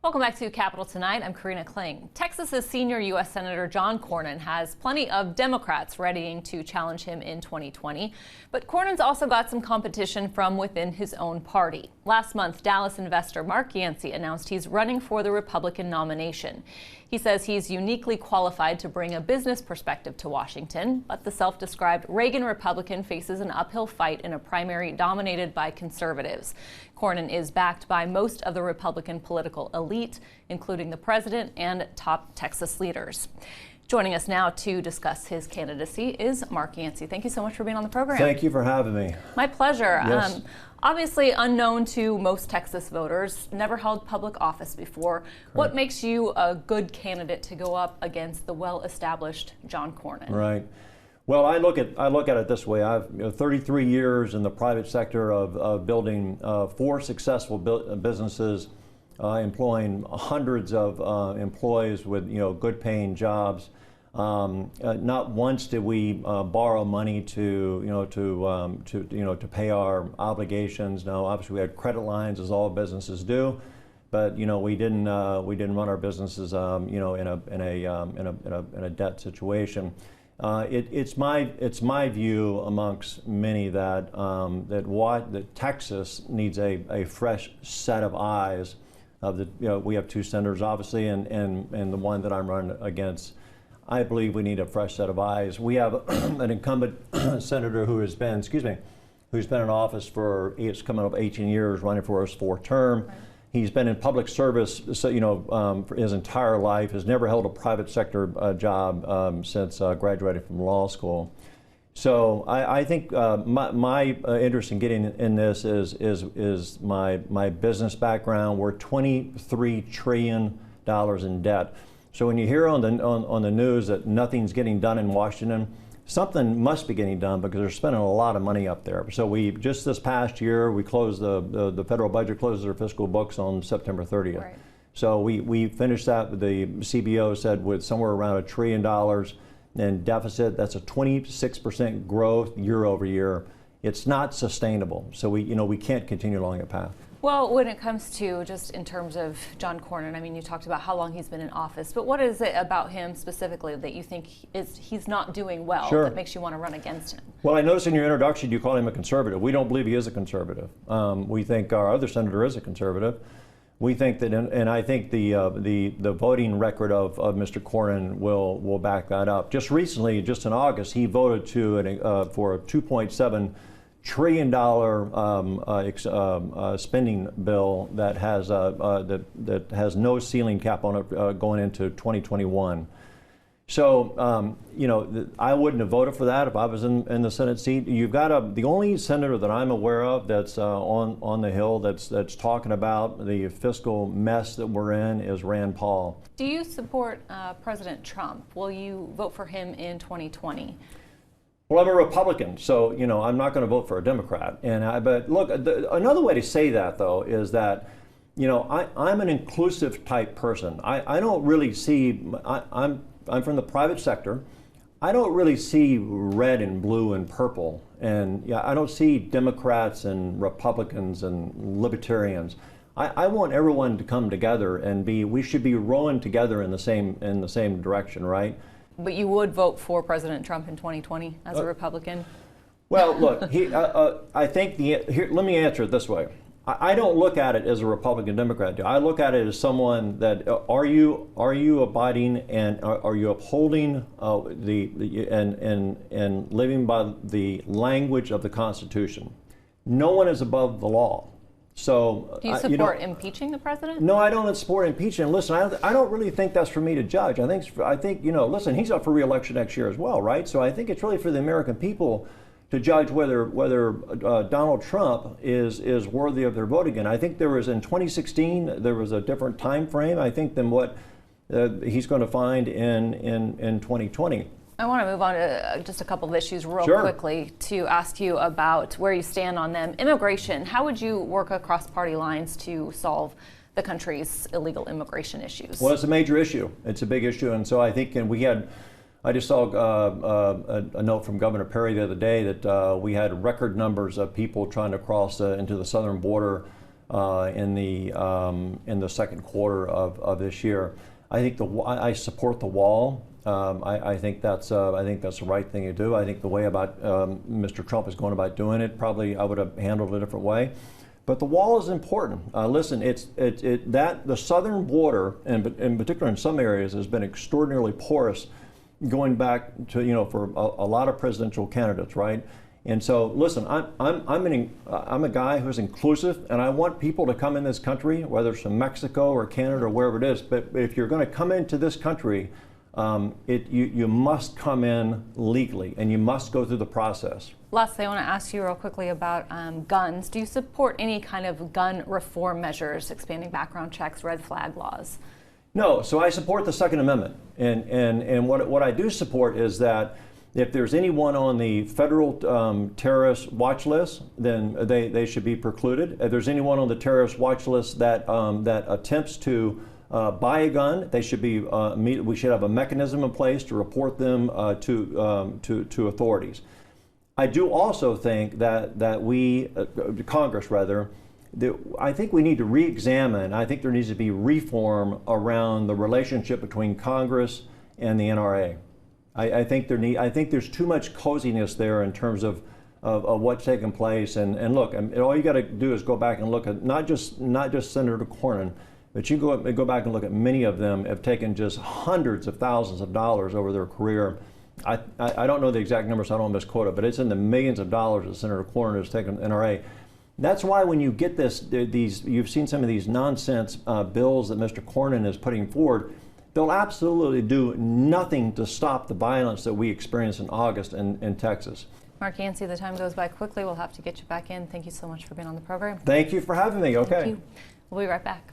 Welcome back to Capitol Tonight. I'm Karina Kling. Texas's senior U.S. Senator John Cornyn has plenty of Democrats readying to challenge him in 2020. But Cornyn's also got some competition from within his own party. Last month, Dallas investor Mark Yancey announced he's running for the Republican nomination. He says he's uniquely qualified to bring a business perspective to Washington, but the self-described Reagan Republican faces an uphill fight in a primary dominated by conservatives. Cornyn is backed by most of the Republican political elite, including the president and top Texas leaders. Joining us now to discuss his candidacy is Mark Yancey. Thank you so much for being on the program. Thank you for having me. My pleasure. Yes. Obviously unknown to most Texas voters, never held public office before. Correct. What makes you a good candidate to go up against the well-established John Cornyn? Right. Well, I look at it this way. I've 33 years in the private sector of building 4 successful businesses, employing hundreds of employees with good paying jobs. Not once did we borrow money to pay our obligations. Now, obviously, we had credit lines, as all businesses do, but we didn't run our businesses in a debt situation. It's my view amongst many that Texas needs a fresh set of eyes. We have 2 senators, obviously, and the one that I'm running against. I believe we need a fresh set of eyes. We have an incumbent senator who has been in office it's coming up 18 years, running for his 4th term. Right. He's been in public service, for his entire life. Has never held a private sector job since graduating from law school. So I think my interest in getting in this is my business background. We're $23 trillion in debt. So when you hear on the news that nothing's getting done in Washington, something must be getting done because they're spending a lot of money up there. So just this past year, we closed the federal budget closes their fiscal books on September 30th. Right. So we finished that. The CBO said with somewhere around $1 trillion in deficit. That's a 26% growth year over year. It's not sustainable. So we can't continue along that path. Well, when it comes to just in terms of John Cornyn, I mean, you talked about how long he's been in office, but what is it about him specifically that you think he's not doing well that makes you want to run against him? Well, I noticed in your introduction you called him a conservative. We don't believe he is a conservative. We think our other senator is a conservative. We think that, and I think the voting record of Mr. Cornyn will back that up. Just recently, just in August, he voted for a $2.7 trillion spending bill that has no ceiling cap on it going into 2021. So I wouldn't have voted for that if I was in the Senate seat. You've got the only senator that I'm aware of that's on the Hill that's talking about the fiscal mess that we're in is Rand Paul. Do you support President Trump? Will you vote for him in 2020? Well, I'm a Republican, so I'm not going to vote for a Democrat. But look, another way to say that though is that I'm an inclusive type person. I don't really see. I'm from the private sector. I don't really see red and blue and purple, and I don't see Democrats and Republicans and Libertarians. I want everyone to come together and we should be rowing together in the same direction, right? But you would vote for President Trump in 2020 as a Republican? Well, look, I think let me answer it this way. I don't look at it as a Republican Democrat. I look at it as someone that are you abiding and are you upholding and living by the language of the Constitution? No one is above the law. So do you support impeaching the president? No, I don't support impeaching. Listen, I don't really think that's for me to judge. I think listen, he's up for re-election next year as well, right? So I think it's really for the American people to judge whether Donald Trump is worthy of their vote again. I think in 2016 there was a different time frame, I think, than what he's going to find in 2020. I want to move on to just a couple of issues real quickly to ask you about where you stand on them. Immigration, how would you work across party lines to solve the country's illegal immigration issues? Well, it's a major issue. It's a big issue. And so I think, I just saw a note from Governor Perry the other day that we had record numbers of people trying to cross into the southern border in the second quarter of this year. I think I support the wall. I think that's the right thing to do. I think the way about Mr. Trump is going about doing it, probably I would have handled it a different way. But the wall is important. Listen, the southern border, and in particular in some areas, has been extraordinarily porous, going back to for a lot of presidential candidates, right? And so, listen, I'm a guy who's inclusive, and I want people to come in this country, whether it's from Mexico or Canada or wherever it is. But if you're going to come into this country, you must come in legally, and you must go through the process. Lastly, I want to ask you real quickly about guns. Do you support any kind of gun reform measures, expanding background checks, red flag laws? No. So I support the Second Amendment, and what I do support is that if there's anyone on the federal terrorist watch list, then they should be precluded. If there's anyone on the terrorist watch list that attempts to buy a gun, they should be. We should have a mechanism in place to report them to authorities. I do also think that we, Congress rather, I think we need to re-examine. I think there needs to be reform around the relationship between Congress and the NRA. I think there's too much coziness there in terms of what's taking place. And look, all you got to do is go back and look at not just Senator Cornyn, but you go back and look at many of them have taken just hundreds of thousands of dollars over their career. I don't know the exact numbers, so I don't want to misquote it, but it's in the millions of dollars that Senator Cornyn has taken NRA. That's why when you get you've seen some of these nonsense bills that Mr. Cornyn is putting forward, they'll absolutely do nothing to stop the violence that we experienced in August in Texas. Mark Yancey, the time goes by quickly. We'll have to get you back in. Thank you so much for being on the program. Thank you for having me. Okay. Thank you. We'll be right back.